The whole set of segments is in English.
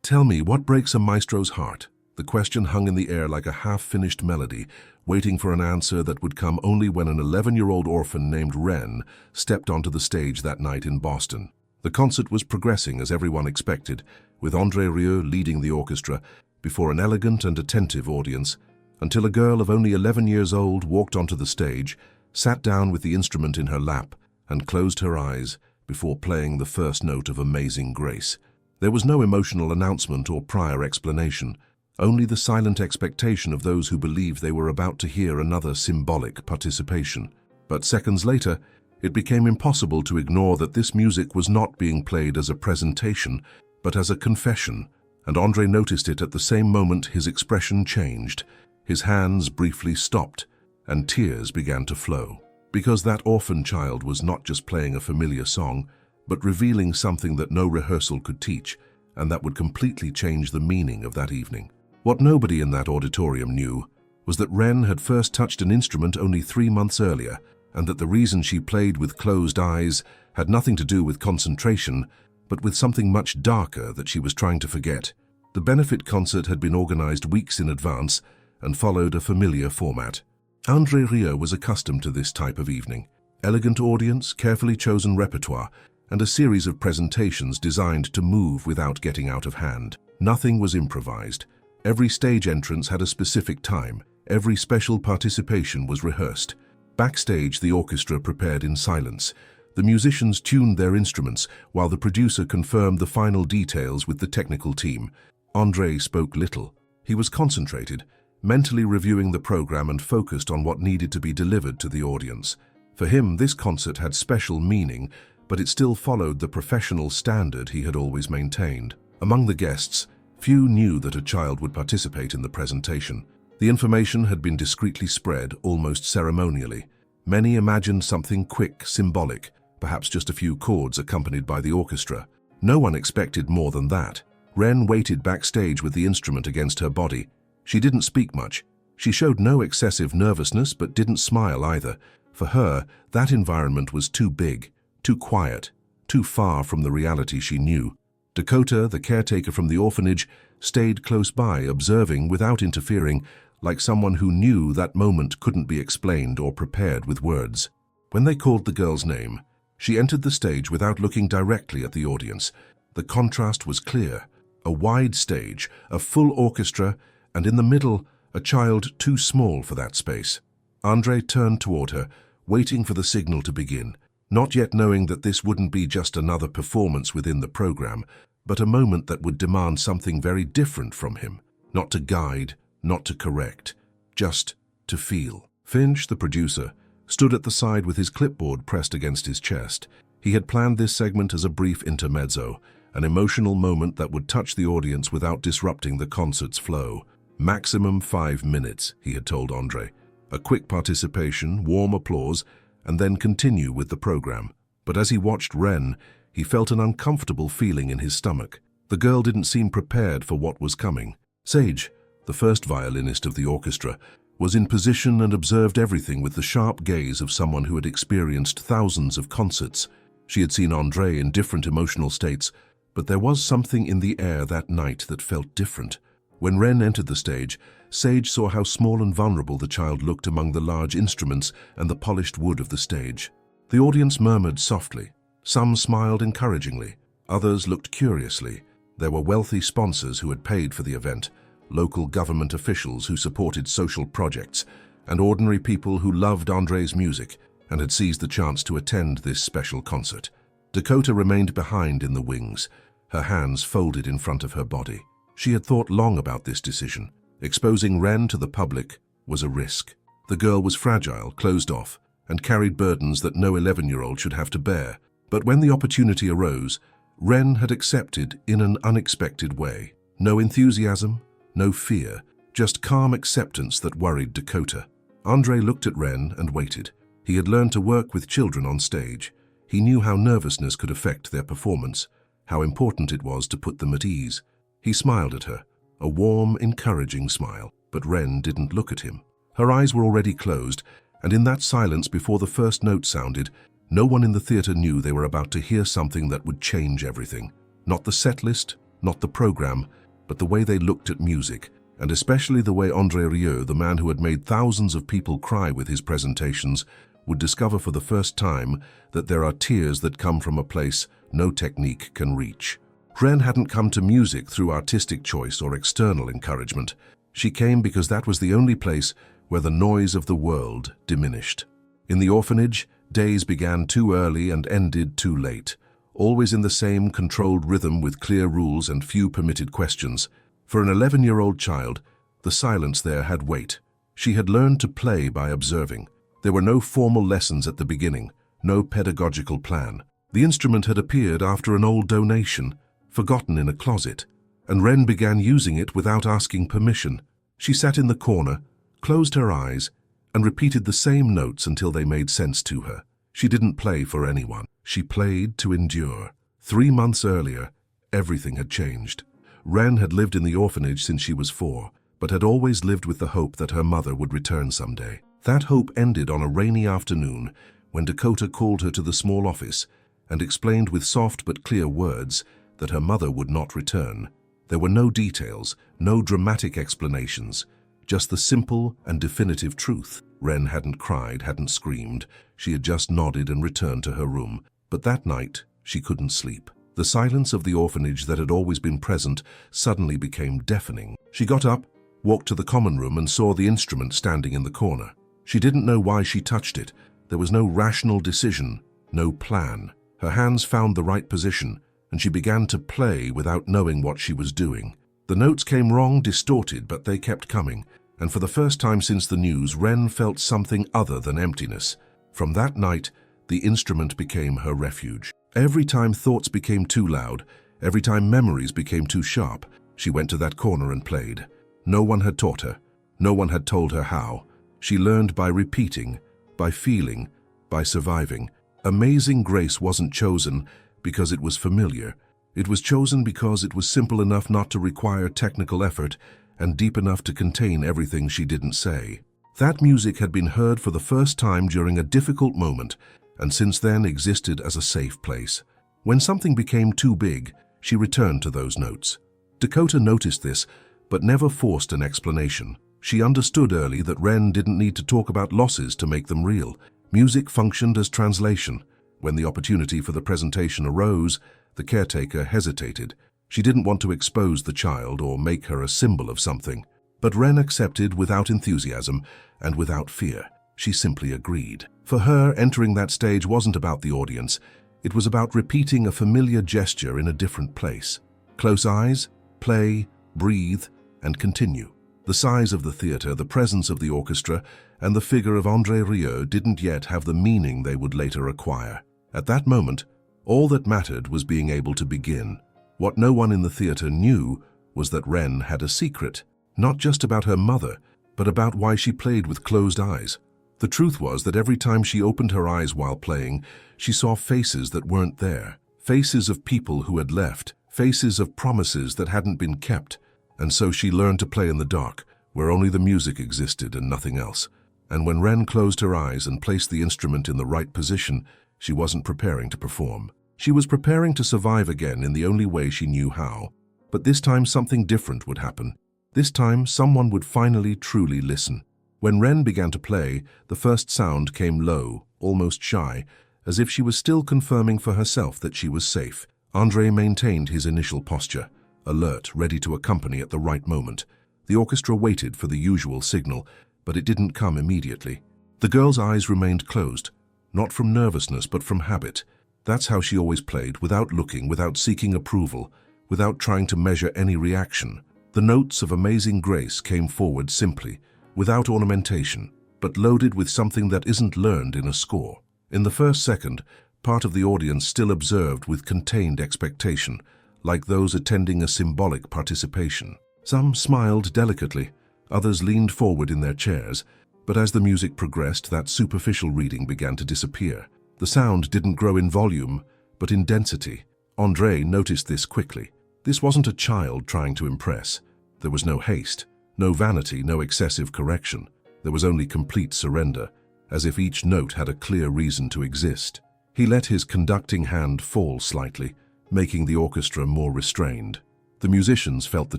Tell me, what breaks a maestro's heart? The question hung in the air like a half-finished melody, waiting for an answer that would come only when an 11-year-old orphan named Ren stepped onto the stage that night in Boston. The concert was progressing as everyone expected, with André Rieu leading the orchestra before an elegant and attentive audience, until a girl of only 11 years old walked onto the stage, sat down with the instrument in her lap, and closed her eyes before playing the first note of Amazing Grace. There was no emotional announcement or prior explanation, only the silent expectation of those who believed they were about to hear another symbolic participation. But seconds later, it became impossible to ignore that this music was not being played as a presentation, but as a confession, and André noticed it at the same moment. His expression changed. His hands briefly stopped, and tears began to flow. Because that orphan child was not just playing a familiar song, but revealing something that no rehearsal could teach, and that would completely change the meaning of that evening. What nobody in that auditorium knew was that Ren had first touched an instrument only 3 months earlier, and that the reason she played with closed eyes had nothing to do with concentration, but with something much darker that she was trying to forget. The benefit concert had been organized weeks in advance and followed a familiar format. André Rieu was accustomed to this type of evening. Elegant audience, carefully chosen repertoire, and a series of presentations designed to move without getting out of hand. Nothing was improvised. Every stage entrance had a specific time. Every special participation was rehearsed. Backstage, the orchestra prepared in silence. The musicians tuned their instruments, while the producer confirmed the final details with the technical team. André spoke little. He was concentrated, mentally reviewing the program and focused on what needed to be delivered to the audience. For him, this concert had special meaning, but it still followed the professional standard he had always maintained. Among the guests, few knew that a child would participate in the presentation. The information had been discreetly spread, almost ceremonially. Many imagined something quick, symbolic, perhaps just a few chords accompanied by the orchestra. No one expected more than that. Ren waited backstage with the instrument against her body. She didn't speak much. She showed no excessive nervousness, but didn't smile either. For her, that environment was too big, too quiet, too far from the reality she knew. Dakota, the caretaker from the orphanage, stayed close by, observing without interfering, like someone who knew that moment couldn't be explained or prepared with words. When they called the girl's name, she entered the stage without looking directly at the audience. The contrast was clear. A wide stage, a full orchestra, and in the middle, a child too small for that space. André turned toward her, waiting for the signal to begin, not yet knowing that this wouldn't be just another performance within the program, but a moment that would demand something very different from him. Not to guide, not to correct, just to feel. Finch, the producer, stood at the side with his clipboard pressed against his chest. He had planned this segment as a brief intermezzo, an emotional moment that would touch the audience without disrupting the concert's flow. Maximum 5 minutes, he had told André. A quick participation, warm applause, and then continue with the program. But as he watched Ren, he felt an uncomfortable feeling in his stomach. The girl didn't seem prepared for what was coming. Sage, the first violinist of the orchestra, was in position and observed everything with the sharp gaze of someone who had experienced thousands of concerts. She had seen André in different emotional states, but there was something in the air that night that felt different. When Ren entered the stage, Sage saw how small and vulnerable the child looked among the large instruments and the polished wood of the stage. The audience murmured softly. Some smiled encouragingly. Others looked curiously. There were wealthy sponsors who had paid for the event, local government officials who supported social projects, and ordinary people who loved André's music and had seized the chance to attend this special concert. Dakota remained behind in the wings, her hands folded in front of her body. She had thought long about this decision. Exposing Ren to the public was a risk. The girl was fragile, closed off, and carried burdens that no 11-year-old should have to bear. But when the opportunity arose, Ren had accepted in an unexpected way. No enthusiasm, no fear, just calm acceptance that worried Dakota. André looked at Ren and waited. He had learned to work with children on stage. He knew how nervousness could affect their performance, how important it was to put them at ease. He smiled at her, a warm, encouraging smile, but Ren didn't look at him. Her eyes were already closed, and in that silence before the first note sounded, no one in the theater knew they were about to hear something that would change everything. Not the set list, not the program, but the way they looked at music, and especially the way André Rieu, the man who had made thousands of people cry with his presentations, would discover for the first time that there are tears that come from a place no technique can reach. Ren hadn't come to music through artistic choice or external encouragement. She came because that was the only place where the noise of the world diminished. In the orphanage, days began too early and ended too late, always in the same controlled rhythm with clear rules and few permitted questions. For an 11-year-old child, the silence there had weight. She had learned to play by observing. There were no formal lessons at the beginning, no pedagogical plan. The instrument had appeared after an old donation, forgotten in a closet, and Ren began using it without asking permission. She sat in the corner, closed her eyes, and repeated the same notes until they made sense to her. She didn't play for anyone. She played to endure. 3 months earlier, everything had changed. Ren had lived in the orphanage since she was 4, but had always lived with the hope that her mother would return someday. That hope ended on a rainy afternoon when Dakota called her to the small office and explained with soft but clear words that her mother would not return. There were no details, no dramatic explanations, just the simple and definitive truth. Ren hadn't cried, hadn't screamed. She had just nodded and returned to her room. But that night, she couldn't sleep. The silence of the orphanage that had always been present suddenly became deafening. She got up, walked to the common room, and saw the instrument standing in the corner. She didn't know why she touched it. There was no rational decision, no plan. Her hands found the right position, and she began to play without knowing what she was doing. The notes came wrong, distorted, but they kept coming. And for the first time since the news, Ren felt something other than emptiness. From that night, the instrument became her refuge. Every time thoughts became too loud, every time memories became too sharp, she went to that corner and played. No one had taught her. No one had told her how. She learned by repeating, by feeling, by surviving. Amazing Grace wasn't chosen because it was familiar. It was chosen because it was simple enough not to require technical effort and deep enough to contain everything she didn't say. That music had been heard for the first time during a difficult moment, and since then existed as a safe place. When something became too big, she returned to those notes. Dakota noticed this, but never forced an explanation. She understood early that Ren didn't need to talk about losses to make them real. Music functioned as translation. When the opportunity for the presentation arose, the caretaker hesitated. She didn't want to expose the child or make her a symbol of something. But Ren accepted without enthusiasm and without fear. She simply agreed. For her, entering that stage wasn't about the audience. It was about repeating a familiar gesture in a different place. Close eyes, play, breathe, and continue. The size of the theater, the presence of the orchestra, and the figure of André Rieu didn't yet have the meaning they would later acquire. At that moment, all that mattered was being able to begin. What no one in the theater knew was that Ren had a secret, not just about her mother, but about why she played with closed eyes. The truth was that every time she opened her eyes while playing, she saw faces that weren't there, faces of people who had left, faces of promises that hadn't been kept. And so she learned to play in the dark, where only the music existed and nothing else. And when Ren closed her eyes and placed the instrument in the right position, she wasn't preparing to perform. She was preparing to survive again in the only way she knew how. But this time something different would happen. This time someone would finally truly listen. When Ren began to play, the first sound came low, almost shy, as if she was still confirming for herself that she was safe. André maintained his initial posture, alert, ready to accompany at the right moment. The orchestra waited for the usual signal, but it didn't come immediately. The girl's eyes remained closed, not from nervousness but from habit. That's how she always played, without looking, without seeking approval, without trying to measure any reaction. The notes of Amazing Grace came forward simply, without ornamentation, but loaded with something that isn't learned in a score. In the first second, part of the audience still observed with contained expectation, like those attending a symbolic participation. Some smiled delicately, others leaned forward in their chairs, but as the music progressed, that superficial reading began to disappear. The sound didn't grow in volume, but in density. André noticed this quickly. This wasn't a child trying to impress. There was no haste. No vanity, no excessive correction. There was only complete surrender, as if each note had a clear reason to exist. He let his conducting hand fall slightly, making the orchestra more restrained. The musicians felt the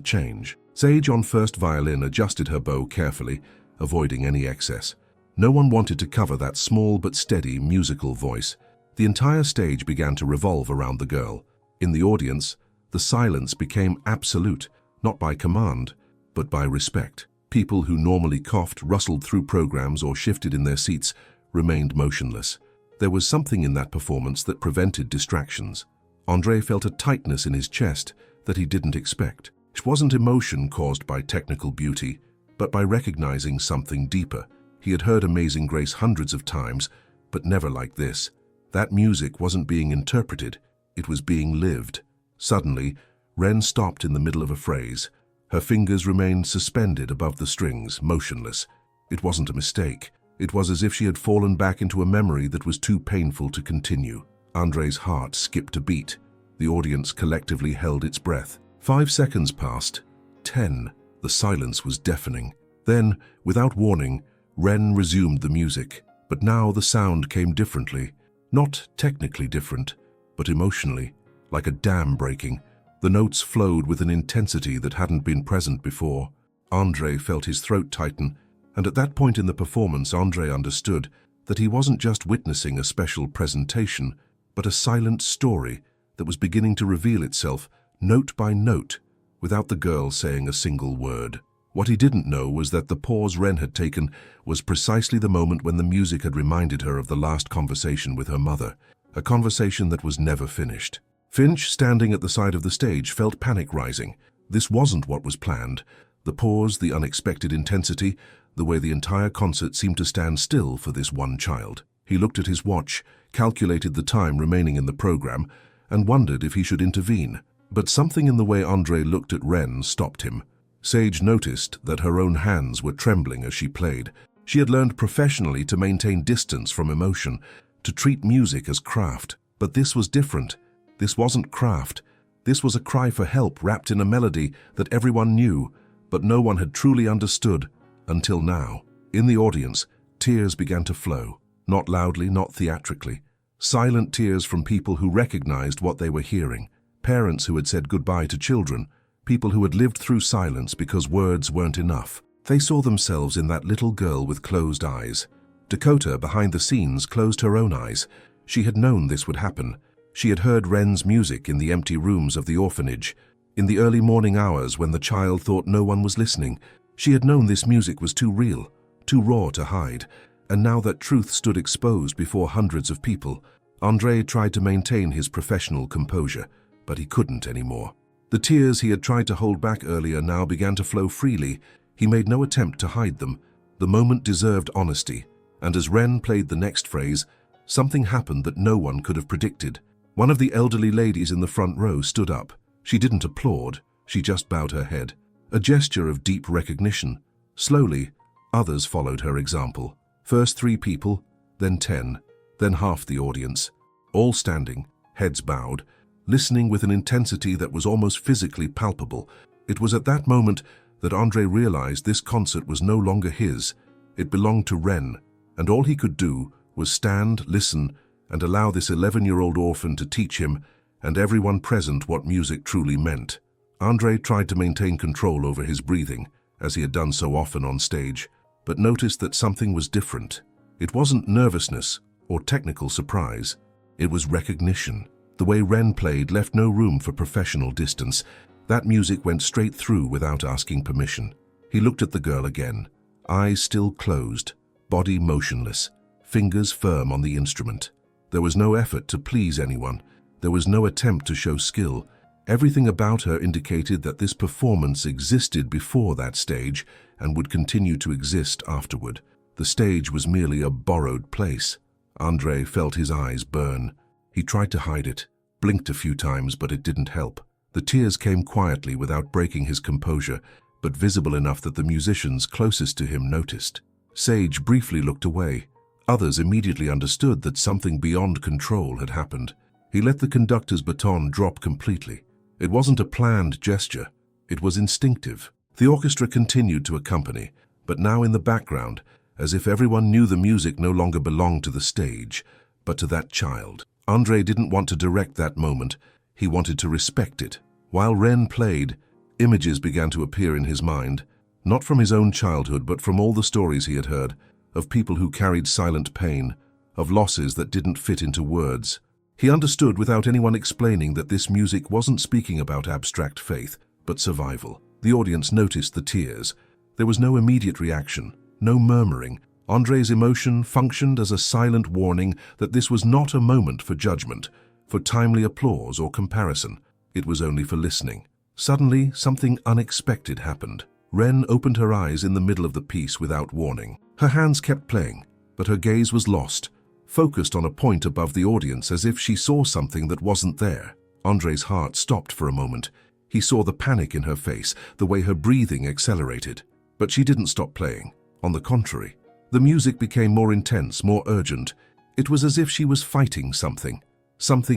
change. Sage on first violin adjusted her bow carefully, avoiding any excess. No one wanted to cover that small but steady musical voice. The entire stage began to revolve around the girl. In the audience, the silence became absolute, not by command, but by respect. People who normally coughed, rustled through programs, or shifted in their seats remained motionless. There was something in that performance that prevented distractions. André felt a tightness in his chest that he didn't expect. It wasn't emotion caused by technical beauty, but by recognizing something deeper. He had heard Amazing Grace hundreds of times, but never like this. That music wasn't being interpreted, it was being lived. Suddenly, Ren stopped in the middle of a phrase. Her fingers remained suspended above the strings, motionless. It wasn't a mistake. It was as if she had fallen back into a memory that was too painful to continue. André's heart skipped a beat. The audience collectively held its breath. 5 seconds passed. 10. The silence was deafening. Then, without warning, Ren resumed the music. But now the sound came differently. Not technically different, but emotionally, like a dam breaking. The notes flowed with an intensity that hadn't been present before. André felt his throat tighten, and at that point in the performance, André understood that he wasn't just witnessing a special presentation, but a silent story that was beginning to reveal itself note by note, without the girl saying a single word. What he didn't know was that the pause Ren had taken was precisely the moment when the music had reminded her of the last conversation with her mother, a conversation that was never finished. Finch, standing at the side of the stage, felt panic rising. This wasn't what was planned. The pause, the unexpected intensity, the way the entire concert seemed to stand still for this one child. He looked at his watch, calculated the time remaining in the program, and wondered if he should intervene. But something in the way André looked at Ren stopped him. Sage noticed that her own hands were trembling as she played. She had learned professionally to maintain distance from emotion, to treat music as craft. But this was different. This wasn't craft. This was a cry for help wrapped in a melody that everyone knew, but no one had truly understood until now. In the audience, tears began to flow, not loudly, not theatrically. Silent tears from people who recognized what they were hearing. Parents who had said goodbye to children, people who had lived through silence because words weren't enough. They saw themselves in that little girl with closed eyes. Dakota, behind the scenes, closed her own eyes. She had known this would happen. She had heard Ren's music in the empty rooms of the orphanage. In the early morning hours when the child thought no one was listening, she had known this music was too real, too raw to hide. And now that truth stood exposed before hundreds of people, André tried to maintain his professional composure, but he couldn't anymore. The tears he had tried to hold back earlier now began to flow freely. He made no attempt to hide them. The moment deserved honesty, and as Ren played the next phrase, something happened that no one could have predicted. One of the elderly ladies in the front row stood up. She didn't applaud, she just bowed her head, a gesture of deep recognition. Slowly, others followed her example. First 3 people, then 10, then half the audience, all standing, heads bowed, listening with an intensity that was almost physically palpable. It was at that moment that André realized this concert was no longer his. It belonged to Ren, and all he could do was stand, listen, and allow this 11-year-old orphan to teach him and everyone present what music truly meant. André tried to maintain control over his breathing, as he had done so often on stage, but noticed that something was different. It wasn't nervousness or technical surprise. It was recognition. The way Ren played left no room for professional distance. That music went straight through without asking permission. He looked at the girl again, eyes still closed, body motionless, fingers firm on the instrument. There was no effort to please anyone. There was no attempt to show skill. Everything about her indicated that this performance existed before that stage and would continue to exist afterward. The stage was merely a borrowed place. André felt his eyes burn. He tried to hide it, blinked a few times, but it didn't help. The tears came quietly without breaking his composure, but visible enough that the musicians closest to him noticed. Sage briefly looked away. Others immediately understood that something beyond control had happened. He let the conductor's baton drop completely. It wasn't a planned gesture. It was instinctive. The orchestra continued to accompany, but now in the background, as if everyone knew the music no longer belonged to the stage, but to that child. André didn't want to direct that moment. He wanted to respect it. While Ren played, images began to appear in his mind, not from his own childhood but from all the stories he had heard, of people who carried silent pain, of losses that didn't fit into words. He understood without anyone explaining that this music wasn't speaking about abstract faith, but survival. The audience noticed the tears. There was no immediate reaction, no murmuring. André's emotion functioned as a silent warning that this was not a moment for judgment, for timely applause or comparison. It was only for listening. Suddenly, something unexpected happened. Ren opened her eyes in the middle of the piece without warning. Her hands kept playing, but her gaze was lost, focused on a point above the audience as if she saw something that wasn't there. André's heart stopped for a moment. He saw the panic in her face, the way her breathing accelerated. But she didn't stop playing. On the contrary, the music became more intense, more urgent. It was as if she was fighting something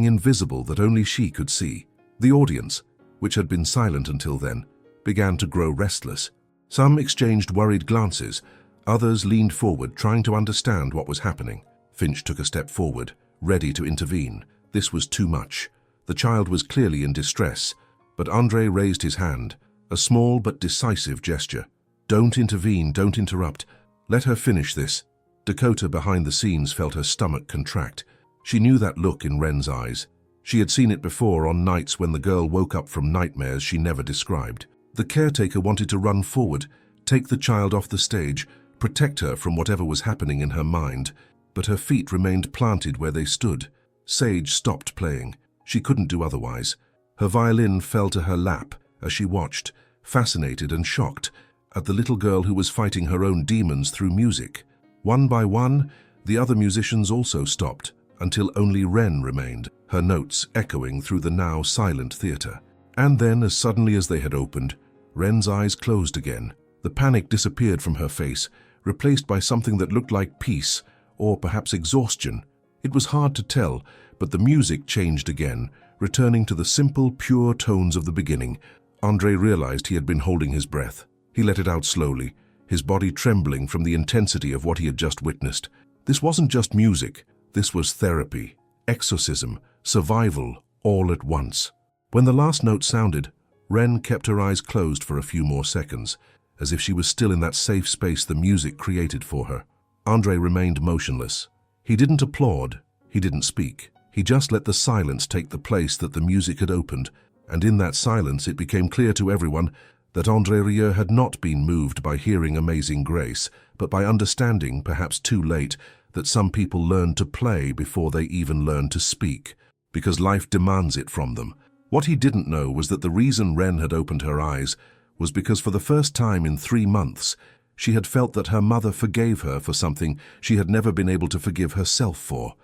invisible that only she could see. The audience, which had been silent until then, began to grow restless. Some exchanged worried glances. Others leaned forward, trying to understand what was happening. Finch took a step forward, ready to intervene. This was too much. The child was clearly in distress, but André raised his hand, a small but decisive gesture. "Don't intervene, don't interrupt. Let her finish this." Dakota behind the scenes felt her stomach contract. She knew that look in Ren's eyes. She had seen it before on nights when the girl woke up from nightmares she never described. The caretaker wanted to run forward, take the child off the stage, protect her from whatever was happening in her mind, but her feet remained planted where they stood. Sage stopped playing. She couldn't do otherwise. Her violin fell to her lap as she watched, fascinated and shocked, at the little girl who was fighting her own demons through music. One by one, the other musicians also stopped, until only Ren remained, her notes echoing through the now silent theater. And then, as suddenly as they had opened, Ren's eyes closed again. The panic disappeared from her face, replaced by something that looked like peace, or perhaps exhaustion. It was hard to tell, but the music changed again, returning to the simple, pure tones of the beginning. André realized he had been holding his breath. He let it out slowly, his body trembling from the intensity of what he had just witnessed. This wasn't just music. This was therapy, exorcism, survival, all at once. When the last note sounded, Ren kept her eyes closed for a few more seconds, as if she was still in that safe space the music created for her. André remained motionless. He didn't applaud, he didn't speak. He just let the silence take the place that the music had opened, and in that silence it became clear to everyone that André Rieu had not been moved by hearing Amazing Grace, but by understanding, perhaps too late, that some people learn to play before they even learn to speak, because life demands it from them. What he didn't know was that the reason Ren had opened her eyes was because for the first time in 3 months, she had felt that her mother forgave her for something she had never been able to forgive herself for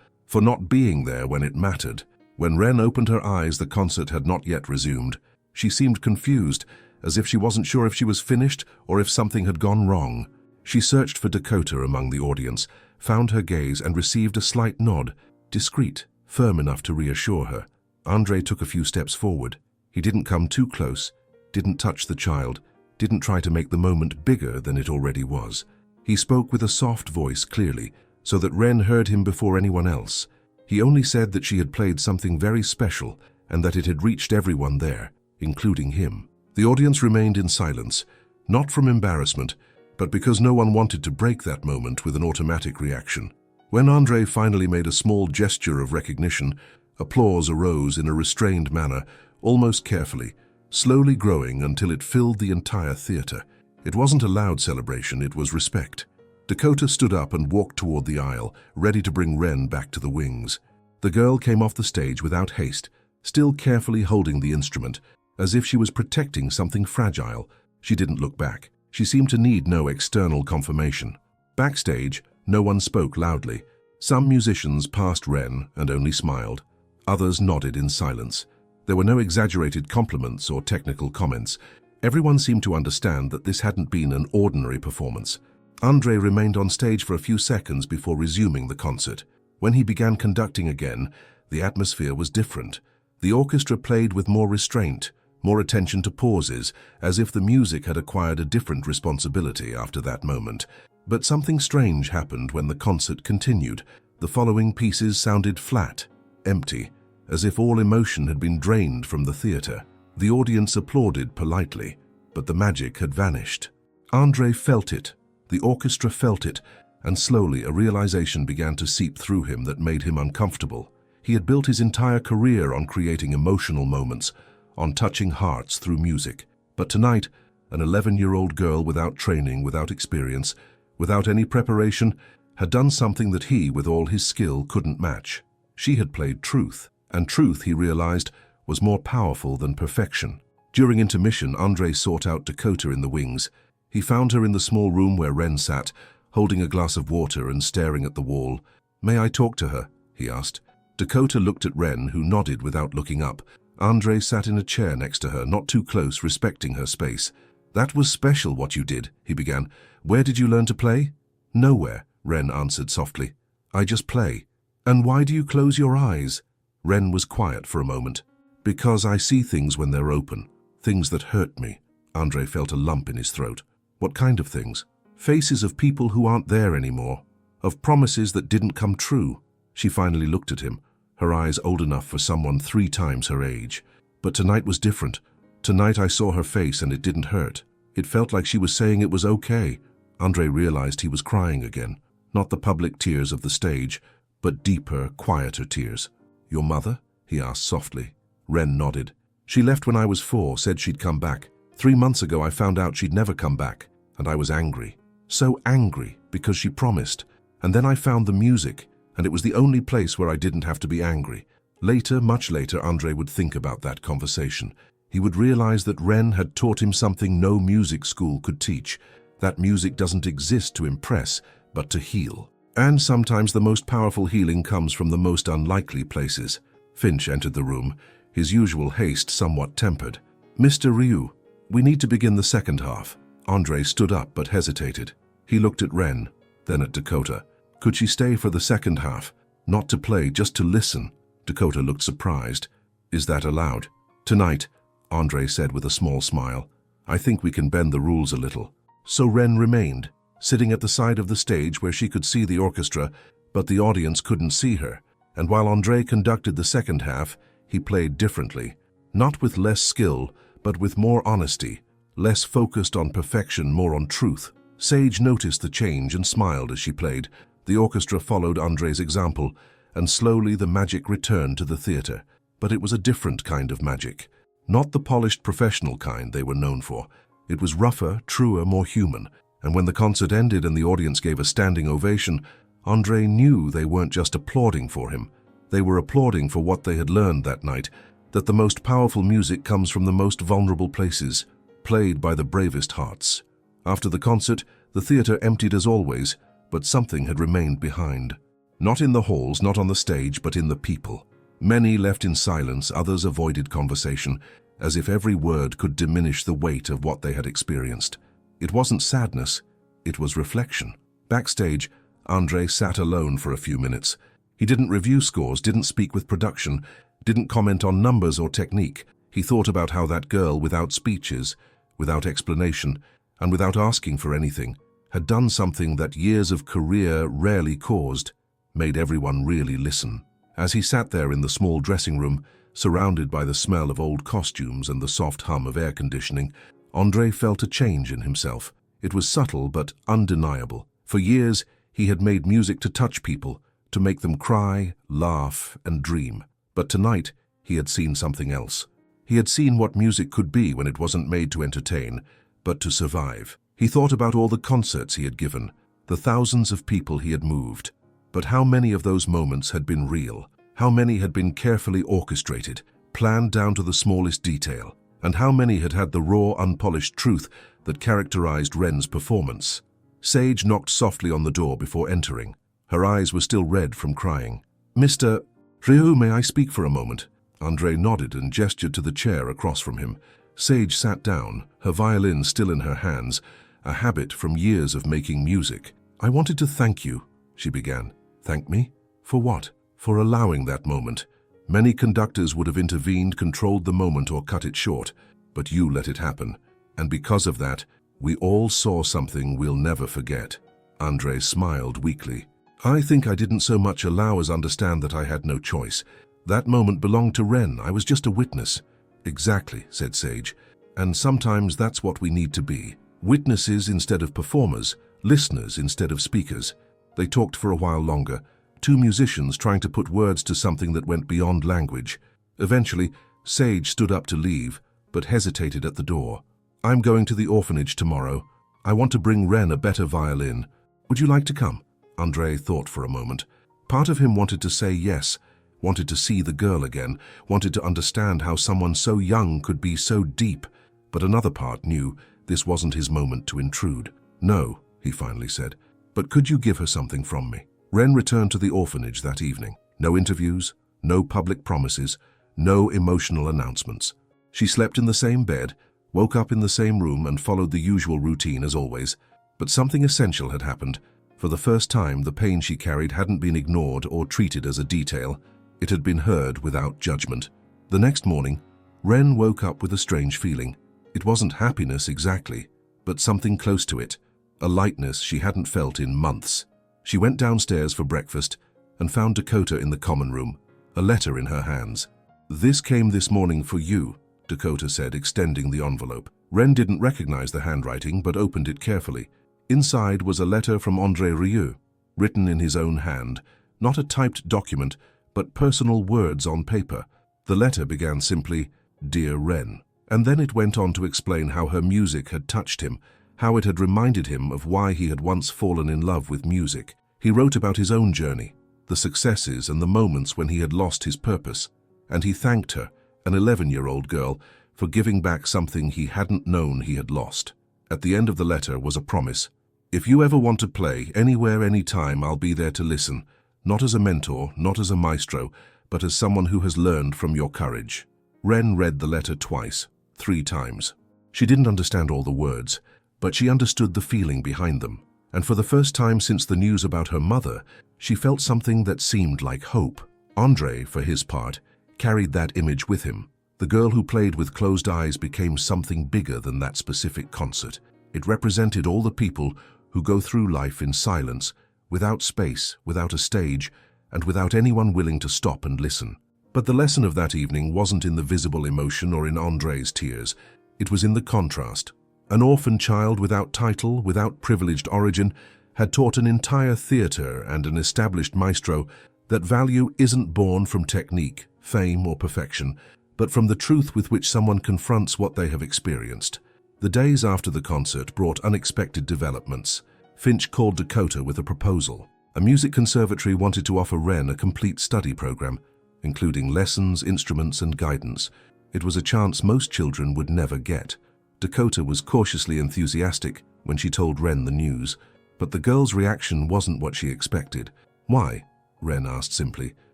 not being there when it mattered. When Ren opened her eyes, the concert had not yet resumed. She seemed confused, as if she wasn't sure if she was finished or if something had gone wrong. She searched for Dakota among the audience, found her gaze and received a slight nod, discreet, firm enough to reassure her. André took a few steps forward. He didn't come too close, didn't touch the child, didn't try to make the moment bigger than it already was. He spoke with a soft voice clearly, so that Ren heard him before anyone else. He only said that she had played something very special and that it had reached everyone there, including him. The audience remained in silence, not from embarrassment, but because no one wanted to break that moment with an automatic reaction. When André finally made a small gesture of recognition, applause arose in a restrained manner, almost carefully, slowly growing until it filled the entire theater. It wasn't a loud celebration, it was respect. Dakota stood up and walked toward the aisle, ready to bring Ren back to the wings. The girl came off the stage without haste, still carefully holding the instrument, as if she was protecting something fragile. She didn't look back. She seemed to need no external confirmation. Backstage, no one spoke loudly. Some musicians passed Ren and only smiled. Others nodded in silence. There were no exaggerated compliments or technical comments. Everyone seemed to understand that this hadn't been an ordinary performance. André remained on stage for a few seconds before resuming the concert. When he began conducting again, the atmosphere was different. The orchestra played with more restraint, more attention to pauses, as if the music had acquired a different responsibility after that moment. But something strange happened when the concert continued. The following pieces sounded flat, empty, as if all emotion had been drained from the theater. The audience applauded politely, but the magic had vanished. André felt it, the orchestra felt it, and slowly a realization began to seep through him that made him uncomfortable. He had built his entire career on creating emotional moments, on touching hearts through music. But tonight, an 11-year-old girl without training, without experience, without any preparation, had done something that he, with all his skill, couldn't match. She had played truth, and truth, he realized, was more powerful than perfection. During intermission, André sought out Dakota in the wings. He found her in the small room where Ren sat, holding a glass of water and staring at the wall. "May I talk to her?" he asked. Dakota looked at Ren, who nodded without looking up. André sat in a chair next to her, not too close, respecting her space. "That was special what you did," he began. "Where did you learn to play?" "Nowhere," Ren answered softly. "I just play." "And why do you close your eyes?" Ren was quiet for a moment. "Because I see things when they're open, things that hurt me." André felt a lump in his throat. "What kind of things?" "Faces of people who aren't there anymore, of promises that didn't come true." She finally looked at him, her eyes old enough for someone 3 times her age. "But tonight was different. Tonight I saw her face and it didn't hurt. It felt like she was saying it was okay." André realized he was crying again. Not the public tears of the stage, but deeper, quieter tears. "Your mother?" he asked softly. Ren nodded. "She left when I was 4, said she'd come back. 3 months ago I found out she'd never come back, and I was angry. So angry, because she promised. And then I found the music, and it was the only place where I didn't have to be angry." Later, much later, André would think about that conversation. He would realize that Ren had taught him something no music school could teach, that music doesn't exist to impress, but to heal. And sometimes the most powerful healing comes from the most unlikely places. Finch entered the room, his usual haste somewhat tempered. "Mr. Rieu, we need to begin the second half." André stood up but hesitated. He looked at Ren, then at Dakota. Could she stay for the second half? Not to play, just to listen. Dakota looked surprised. "Is that allowed?" "Tonight," André said with a small smile. "I think we can bend the rules a little." So Ren remained, sitting at the side of the stage where she could see the orchestra, but the audience couldn't see her. And while André conducted the second half, he played differently. Not with less skill, but with more honesty. Less focused on perfection, more on truth. Sage noticed the change and smiled as she played. The orchestra followed André's example, and slowly the magic returned to the theater. But it was a different kind of magic. Not the polished professional kind they were known for. It was rougher, truer, more human. And when the concert ended and the audience gave a standing ovation, André knew they weren't just applauding for him. They were applauding for what they had learned that night, that the most powerful music comes from the most vulnerable places, played by the bravest hearts. After the concert, the theater emptied as always, but something had remained behind. Not in the halls, not on the stage, but in the people. Many left in silence, others avoided conversation, as if every word could diminish the weight of what they had experienced. It wasn't sadness, it was reflection. Backstage, André sat alone for a few minutes. He didn't review scores, didn't speak with production, didn't comment on numbers or technique. He thought about how that girl, without speeches, without explanation, and without asking for anything, had done something that years of career rarely caused, made everyone really listen. As he sat there in the small dressing room, surrounded by the smell of old costumes and the soft hum of air conditioning, André felt a change in himself. It was subtle but undeniable. For years, he had made music to touch people, to make them cry, laugh, and dream. But tonight, he had seen something else. He had seen what music could be when it wasn't made to entertain, but to survive. He thought about all the concerts he had given, the thousands of people he had moved. But how many of those moments had been real? How many had been carefully orchestrated, planned down to the smallest detail? And how many had had the raw, unpolished truth that characterized Ren's performance? Sage knocked softly on the door before entering. Her eyes were still red from crying. "Mr. Rieu, may I speak for a moment?" André nodded and gestured to the chair across from him. Sage sat down, her violin still in her hands, a habit from years of making music. "I wanted to thank you," she began. "Thank me? For what?" "For allowing that moment. Many conductors would have intervened, controlled the moment, or cut it short, but you let it happen. And because of that, we all saw something we'll never forget." André smiled weakly. "I think I didn't so much allow as understand that I had no choice. That moment belonged to Ren. I was just a witness. Exactly, said Sage. And sometimes that's what we need to be. Witnesses instead of performers, listeners instead of speakers. They talked for a while longer, two musicians trying to put words to something that went beyond language. Eventually, Sage stood up to leave, but hesitated at the door. I'm going to the orphanage tomorrow. I want to bring Ren a better violin. Would you like to come? André thought for a moment. Part of him wanted to say yes, wanted to see the girl again, wanted to understand how someone so young could be so deep, but another part knew this wasn't his moment to intrude. No, he finally said, but could you give her something from me? Ren returned to the orphanage that evening. No interviews, no public promises, no emotional announcements. She slept in the same bed, woke up in the same room and followed the usual routine as always. But something essential had happened. For the first time, the pain she carried hadn't been ignored or treated as a detail. It had been heard without judgment. The next morning, Ren woke up with a strange feeling. It wasn't happiness exactly, but something close to it, a lightness she hadn't felt in months. She went downstairs for breakfast and found Dakota in the common room, a letter in her hands. "This came this morning for you," Dakota said, extending the envelope. Ren didn't recognize the handwriting but opened it carefully. Inside was a letter from André Rieu, written in his own hand, not a typed document, but personal words on paper. The letter began simply, "Dear Ren," and then it went on to explain how her music had touched him, how it had reminded him of why he had once fallen in love with music. He wrote about his own journey, the successes and the moments when he had lost his purpose, and he thanked her, an 11-year-old girl, for giving back something he hadn't known he had lost. At the end of the letter was a promise. "If you ever want to play, anywhere, anytime, I'll be there to listen, not as a mentor, not as a maestro, but as someone who has learned from your courage." Ren read the letter twice, 3 times. She didn't understand all the words, but she understood the feeling behind them. And for the first time since the news about her mother, she felt something that seemed like hope. André, for his part, carried that image with him. The girl who played with closed eyes became something bigger than that specific concert. It represented all the people who go through life in silence, without space, without a stage, and without anyone willing to stop and listen. But the lesson of that evening wasn't in the visible emotion or in André's tears. It was in the contrast. An orphan child without title, without privileged origin, had taught an entire theater and an established maestro that value isn't born from technique, fame, or perfection, but from the truth with which someone confronts what they have experienced. The days after the concert brought unexpected developments. Finch called Dakota with a proposal. A music conservatory wanted to offer Ren a complete study program, including lessons, instruments, and guidance. It was a chance most children would never get. Dakota was cautiously enthusiastic when she told Ren the news, but the girl's reaction wasn't what she expected. "Why?" Ren asked simply.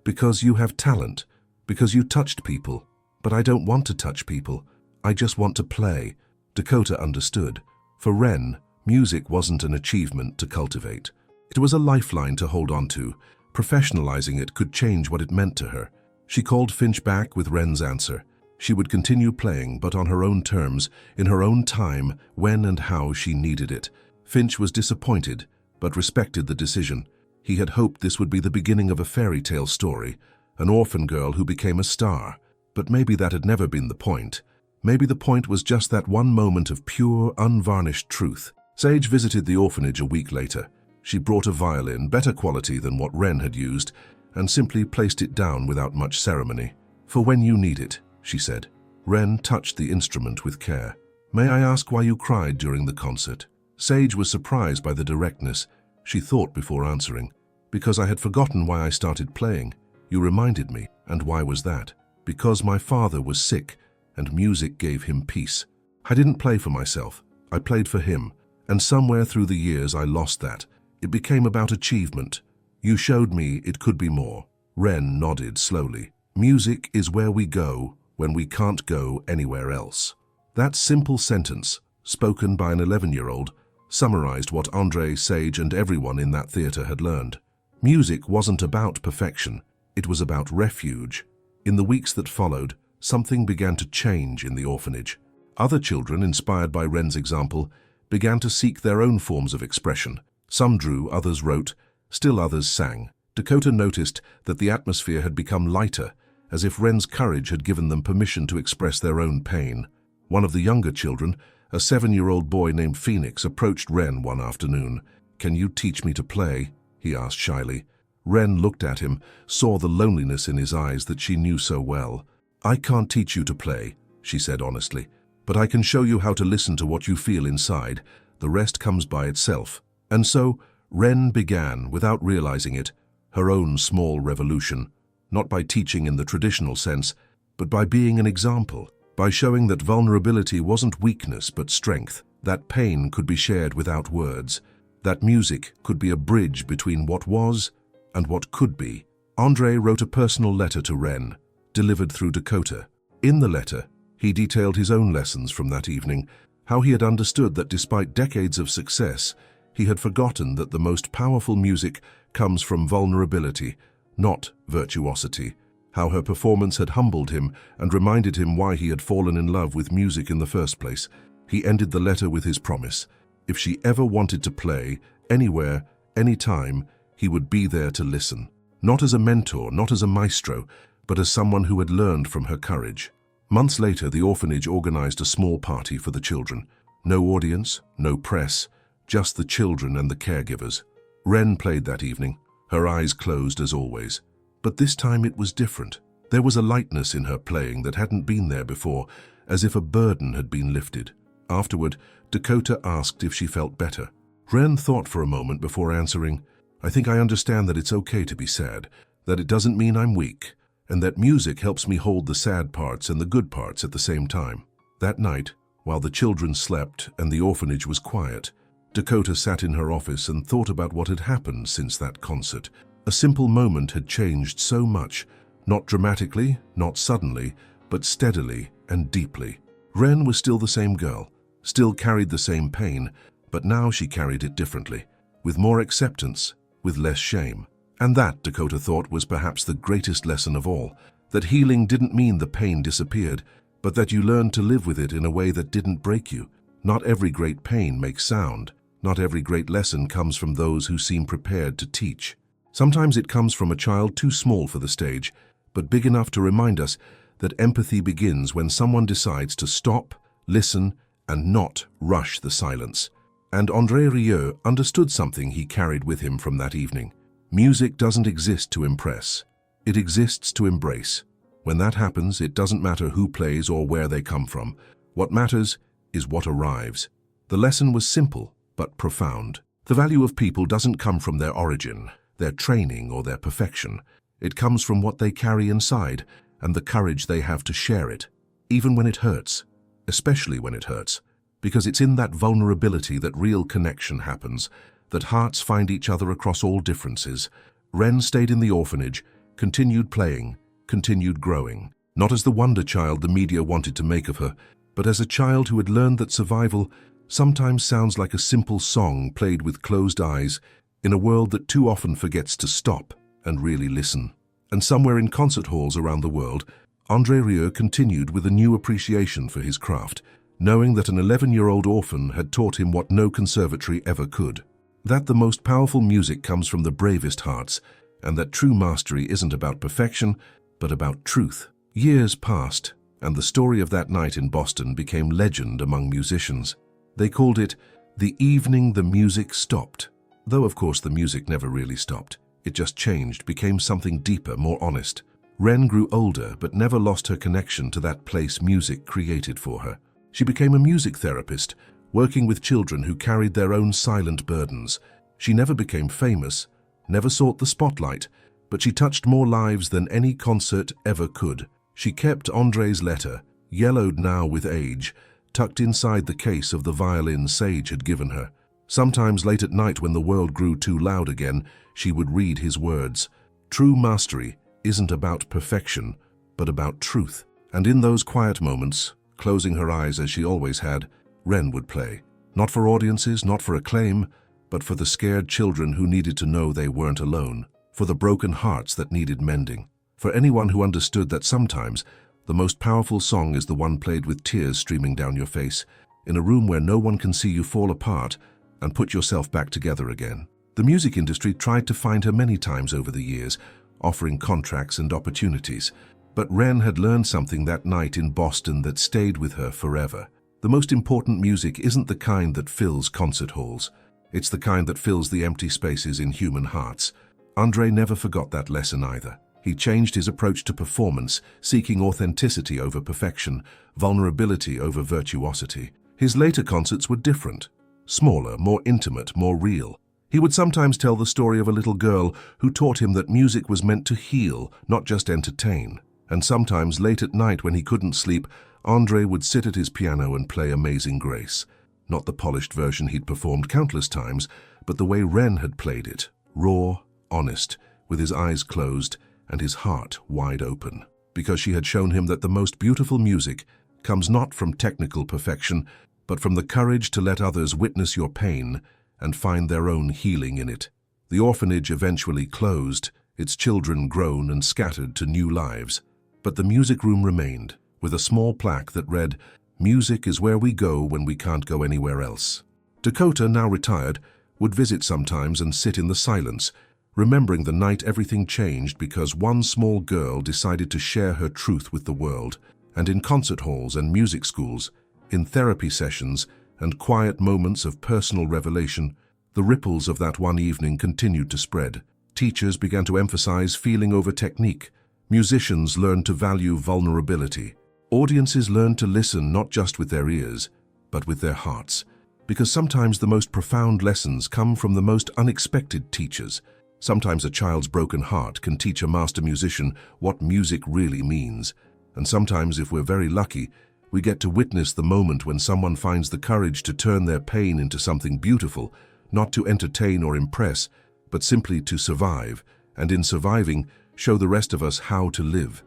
"Because you have talent. Because you touched people. But I don't want to touch people. I just want to play." Dakota understood. For Ren, music wasn't an achievement to cultivate. It was a lifeline to hold on to. Professionalizing it could change what it meant to her. She called Finch back with Ren's answer. She would continue playing, but on her own terms, in her own time, when and how she needed it. Finch was disappointed, but respected the decision. He had hoped this would be the beginning of a fairy tale story, an orphan girl who became a star. But maybe that had never been the point. Maybe the point was just that one moment of pure, unvarnished truth. Sage visited the orphanage a week later. She brought a violin, better quality than what Ren had used, and simply placed it down without much ceremony. "For when you need it," she said. Ren touched the instrument with care. "May I ask why you cried during the concert?" Sage was surprised by the directness. She thought before answering. "Because I had forgotten why I started playing. You reminded me, and why was that? Because my father was sick, and music gave him peace. I didn't play for myself. I played for him, and somewhere through the years I lost that. It became about achievement. You showed me it could be more." Ren nodded slowly. "Music is where we go when we can't go anywhere else." That simple sentence, spoken by an 11-year-old, summarized what André, Sage, and everyone in that theater had learned. Music wasn't about perfection. It was about refuge. In the weeks that followed, something began to change in the orphanage. Other children, inspired by Ren's example, began to seek their own forms of expression. Some drew, others wrote, still others sang. Dakota noticed that the atmosphere had become lighter, as if Ren's courage had given them permission to express their own pain. One of the younger children, a 7-year-old boy named Phoenix, approached Ren one afternoon. "Can you teach me to play?" he asked shyly. Ren looked at him, saw the loneliness in his eyes that she knew so well. "I can't teach you to play," she said honestly, "but I can show you how to listen to what you feel inside. The rest comes by itself." And so, Ren began, without realizing it, her own small revolution, not by teaching in the traditional sense, but by being an example, by showing that vulnerability wasn't weakness but strength, that pain could be shared without words, that music could be a bridge between what was and what could be. André wrote a personal letter to Ren, delivered through Dakota. In the letter, he detailed his own lessons from that evening, how he had understood that despite decades of success, he had forgotten that the most powerful music comes from vulnerability, not virtuosity, how her performance had humbled him and reminded him why he had fallen in love with music in the first place. He ended the letter with his promise. If she ever wanted to play, anywhere, anytime, he would be there to listen. Not as a mentor, not as a maestro, but as someone who had learned from her courage. Months later, the orphanage organized a small party for the children. No audience, no press, just the children and the caregivers. Ren played that evening, her eyes closed as always. But this time it was different. There was a lightness in her playing that hadn't been there before, as if a burden had been lifted. Afterward, Dakota asked if she felt better. Ren thought for a moment before answering, "I think I understand that it's okay to be sad, that it doesn't mean I'm weak, and that music helps me hold the sad parts and the good parts at the same time." That night, while the children slept and the orphanage was quiet, Dakota sat in her office and thought about what had happened since that concert. A simple moment had changed so much, not dramatically, not suddenly, but steadily and deeply. Ren was still the same girl, still carried the same pain, but now she carried it differently, with more acceptance, with less shame. And that, Dakota thought, was perhaps the greatest lesson of all, that healing didn't mean the pain disappeared, but that you learned to live with it in a way that didn't break you. Not every great pain makes sound. Not every great lesson comes from those who seem prepared to teach. Sometimes it comes from a child too small for the stage, but big enough to remind us that empathy begins when someone decides to stop, listen, and not rush the silence. And André Rieu understood something he carried with him from that evening. Music doesn't exist to impress. It exists to embrace. When that happens, it doesn't matter who plays or where they come from. What matters is what arrives. The lesson was simple, but profound. The value of people doesn't come from their origin, their training, or their perfection. It comes from what they carry inside and the courage they have to share it, even when it hurts, especially when it hurts, because it's in that vulnerability that real connection happens, that hearts find each other across all differences. Ren stayed in the orphanage, continued playing, continued growing, not as the wonder child the media wanted to make of her, but as a child who had learned that survival sometimes sounds like a simple song played with closed eyes in a world that too often forgets to stop and really listen. And somewhere in concert halls around the world, André Rieu continued with a new appreciation for his craft, knowing that an 11-year-old orphan had taught him what no conservatory ever could. That the most powerful music comes from the bravest hearts, and that true mastery isn't about perfection, but about truth. Years passed, and the story of that night in Boston became legend among musicians. They called it the evening the music stopped. Though of course the music never really stopped. It just changed, became something deeper, more honest. Ren grew older, but never lost her connection to that place music created for her. She became a music therapist, working with children who carried their own silent burdens. She never became famous, never sought the spotlight, but she touched more lives than any concert ever could. She kept André's letter, yellowed now with age, tucked inside the case of the violin Sage had given her. Sometimes late at night when the world grew too loud again, she would read his words. True mastery isn't about perfection, but about truth. And in those quiet moments, closing her eyes as she always had, Ren would play. Not for audiences, not for acclaim, but for the scared children who needed to know they weren't alone, for the broken hearts that needed mending, for anyone who understood that sometimes the most powerful song is the one played with tears streaming down your face, in a room where no one can see you fall apart and put yourself back together again. The music industry tried to find her many times over the years, offering contracts and opportunities, But Ren had learned something that night in Boston that stayed with her forever. The most important music isn't the kind that fills concert halls. It's the kind that fills the empty spaces in human hearts. André never forgot that lesson either. He changed his approach to performance, seeking authenticity over perfection, vulnerability over virtuosity. His later concerts were different. Smaller, more intimate, more real. He would sometimes tell the story of a little girl who taught him that music was meant to heal, not just entertain. And sometimes, late at night when he couldn't sleep, André would sit at his piano and play Amazing Grace. Not the polished version he'd performed countless times, but the way Ren had played it, raw, honest, with his eyes closed and his heart wide open. Because she had shown him that the most beautiful music comes not from technical perfection, but from the courage to let others witness your pain and find their own healing in it. The orphanage eventually closed, its children grown and scattered to new lives. But the music room remained, with a small plaque that read, "Music is where we go when we can't go anywhere else." Dakota, now retired, would visit sometimes and sit in the silence, remembering the night everything changed because one small girl decided to share her truth with the world. And in concert halls and music schools, in therapy sessions and quiet moments of personal revelation, the ripples of that one evening continued to spread. Teachers began to emphasize feeling over technique. Musicians learned to value vulnerability. Audiences learned to listen not just with their ears, but with their hearts. Because sometimes the most profound lessons come from the most unexpected teachers. Sometimes a child's broken heart can teach a master musician what music really means. And sometimes, if we're very lucky, we get to witness the moment when someone finds the courage to turn their pain into something beautiful, not to entertain or impress, but simply to survive, and in surviving, show the rest of us how to live.